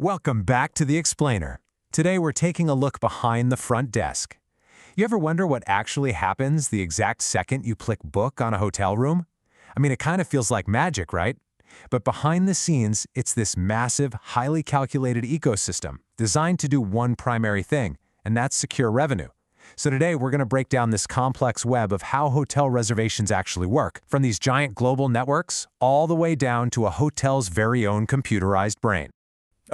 Welcome back to The Explainer. Today we're taking a look behind the front desk. You ever wonder what actually happens the exact second you click book on a hotel room? I mean, it kind of feels like magic, right? But behind the scenes, it's this massive, highly calculated ecosystem designed to do one primary thing, and that's secure revenue. So today we're going to break down this complex web of how hotel reservations actually work, from these giant global networks all the way down to a hotel's very own computerized brain.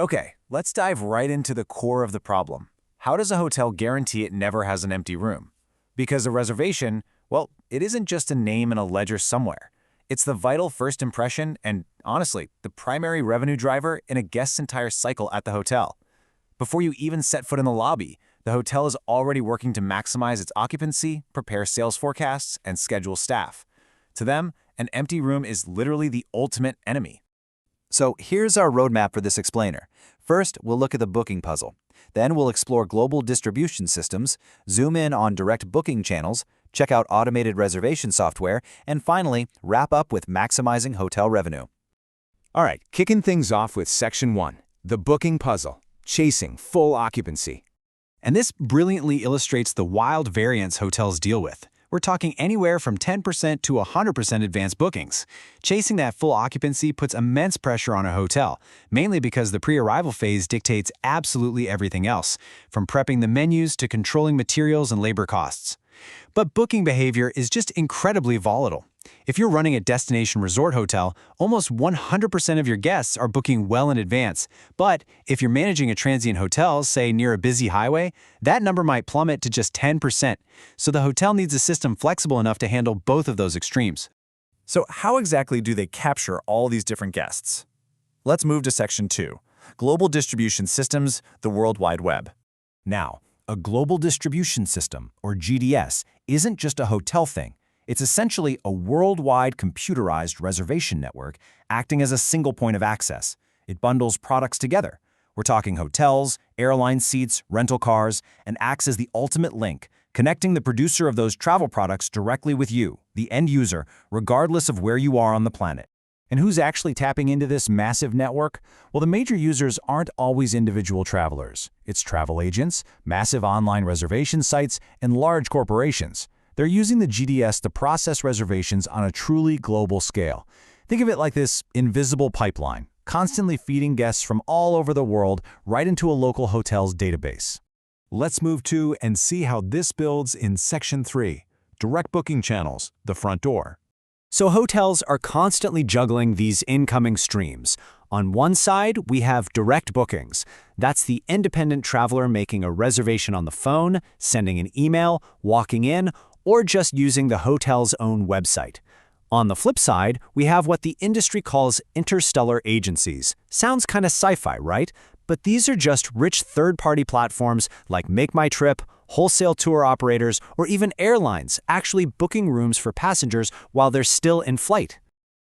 Okay, let's dive right into the core of the problem. How does a hotel guarantee it never has an empty room? Because a reservation, well, it isn't just a name in a ledger somewhere. It's the vital first impression and, honestly, the primary revenue driver in a guest's entire cycle at the hotel. Before you even set foot in the lobby, the hotel is already working to maximize its occupancy, prepare sales forecasts, and schedule staff. To them, an empty room is literally the ultimate enemy. So here's our roadmap for this explainer. First, we'll look at the booking puzzle. Then we'll explore global distribution systems, zoom in on direct booking channels, check out automated reservation software, and finally, wrap up with maximizing hotel revenue. All right, kicking things off with Section 1, the booking puzzle, chasing full occupancy. And this brilliantly illustrates the wild variance hotels deal with. We're talking anywhere from 10% to 100% advanced bookings. Chasing that full occupancy puts immense pressure on a hotel, mainly because the pre-arrival phase dictates absolutely everything else, from prepping the menus to controlling materials and labor costs. But booking behavior is just incredibly volatile. If you're running a destination resort hotel, almost 100% of your guests are booking well in advance. But if you're managing a transient hotel, say near a busy highway, that number might plummet to just 10%. So the hotel needs a system flexible enough to handle both of those extremes. So how exactly do they capture all these different guests? Let's move to Section 2, Global Distribution Systems, the World Wide Web. Now, a global distribution system, or GDS, isn't just a hotel thing. It's essentially a worldwide computerized reservation network acting as a single point of access. It bundles products together. We're talking hotels, airline seats, rental cars, and acts as the ultimate link, connecting the producer of those travel products directly with you, the end user, regardless of where you are on the planet. And who's actually tapping into this massive network? Well, the major users aren't always individual travelers. It's travel agents, massive online reservation sites, and large corporations. They're using the GDS to process reservations on a truly global scale. Think of it like this invisible pipeline, constantly feeding guests from all over the world right into a local hotel's database. Let's move to and see how this builds in Section 3, Direct Booking Channels, the front door. So hotels are constantly juggling these incoming streams. On one side, we have direct bookings. That's the independent traveler making a reservation on the phone, sending an email, walking in, or just using the hotel's own website. On the flip side, we have what the industry calls interstellar agencies. Sounds kind of sci-fi, right? But these are just rich third-party platforms like Make My Trip, wholesale tour operators, or even airlines actually booking rooms for passengers while they're still in flight.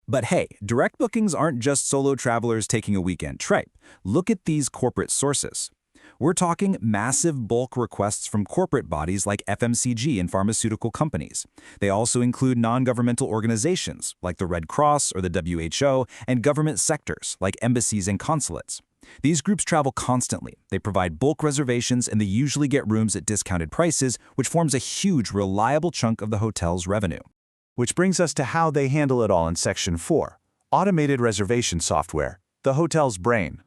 But hey, direct bookings aren't just solo travelers taking a weekend trip. Look at these corporate sources. We're talking massive bulk requests from corporate bodies like FMCG and pharmaceutical companies. They also include non-governmental organizations like the Red Cross or the WHO and government sectors like embassies and consulates. These groups travel constantly. They provide bulk reservations and they usually get rooms at discounted prices, which forms a huge, reliable chunk of the hotel's revenue. Which brings us to how they handle it all in Section 4, Automated Reservation Software, the hotel's brain.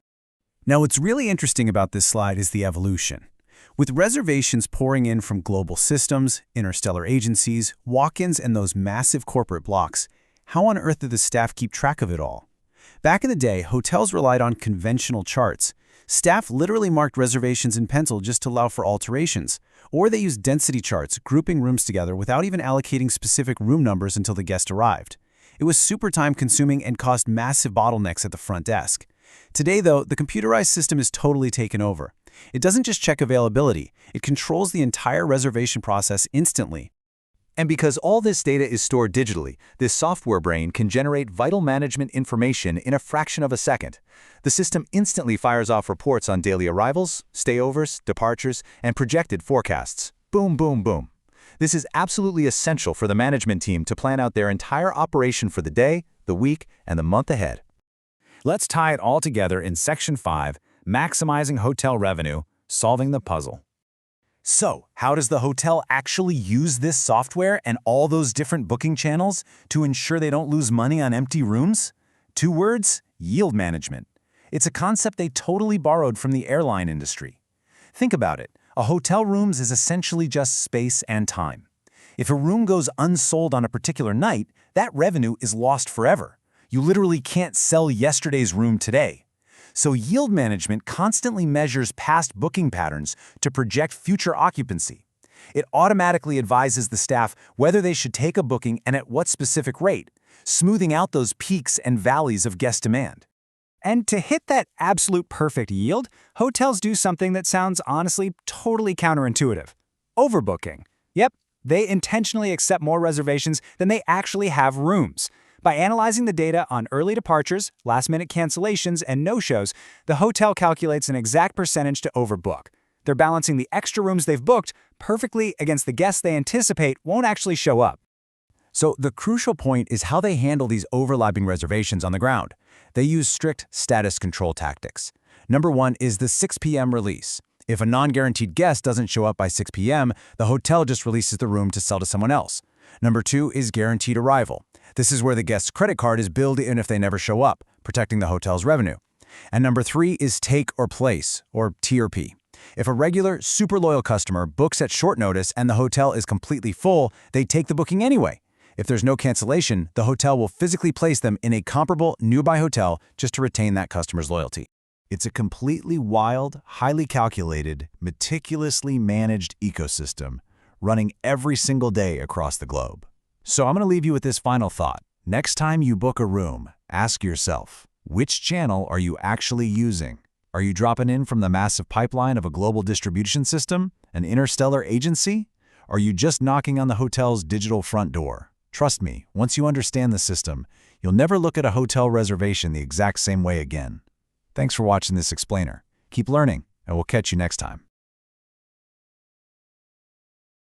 Now, what's really interesting about this slide is the evolution. With reservations pouring in from global systems, interstellar agencies, walk-ins, and those massive corporate blocks, how on earth did the staff keep track of it all? Back in the day, hotels relied on conventional charts. Staff literally marked reservations in pencil just to allow for alterations. Or they used density charts, grouping rooms together without even allocating specific room numbers until the guest arrived. It was super time-consuming and caused massive bottlenecks at the front desk. Today, though, the computerized system is totally taken over. It doesn't just check availability, it controls the entire reservation process instantly. And because all this data is stored digitally, this software brain can generate vital management information in a fraction of a second. The system instantly fires off reports on daily arrivals, stayovers, departures, and projected forecasts. Boom, boom, boom. This is absolutely essential for the management team to plan out their entire operation for the day, the week, and the month ahead. Let's tie it all together in Section 5, maximizing hotel revenue, solving the puzzle. So, how does the hotel actually use this software and all those different booking channels to ensure they don't lose money on empty rooms? 2 words: yield management. It's a concept they totally borrowed from the airline industry. Think about it. A hotel rooms is essentially just space and time. If a room goes unsold on a particular night, that revenue is lost forever. You literally can't sell yesterday's room today. So yield management constantly measures past booking patterns to project future occupancy. It automatically advises the staff whether they should take a booking and at what specific rate, smoothing out those peaks and valleys of guest demand. And to hit that absolute perfect yield, hotels do something that sounds honestly totally counterintuitive. Overbooking. Yep, they intentionally accept more reservations than they actually have rooms. By analyzing the data on early departures, last-minute cancellations, and no-shows, the hotel calculates an exact percentage to overbook. They're balancing the extra rooms they've booked perfectly against the guests they anticipate won't actually show up. So the crucial point is how they handle these overlapping reservations on the ground. They use strict status control tactics. Number 1 is the 6 p.m. release. If a non-guaranteed guest doesn't show up by 6 p.m., the hotel just releases the room to sell to someone else. Number 2 is guaranteed arrival. This is where the guest's credit card is billed in if they never show up, protecting the hotel's revenue. And number 3 is take or place, or T or P. If a regular, super loyal customer books at short notice and the hotel is completely full, they take the booking anyway. If there's no cancellation, the hotel will physically place them in a comparable nearby hotel just to retain that customer's loyalty. It's a completely wild, highly calculated, meticulously managed ecosystem running every single day across the globe. So I'm going to leave you with this final thought. Next time you book a room, ask yourself, which channel are you actually using? Are you dropping in from the massive pipeline of a global distribution system, an interstellar agency? Are you just knocking on the hotel's digital front door? Trust me, once you understand the system, you'll never look at a hotel reservation the exact same way again. Thanks for watching this explainer. Keep learning, and we'll catch you next time.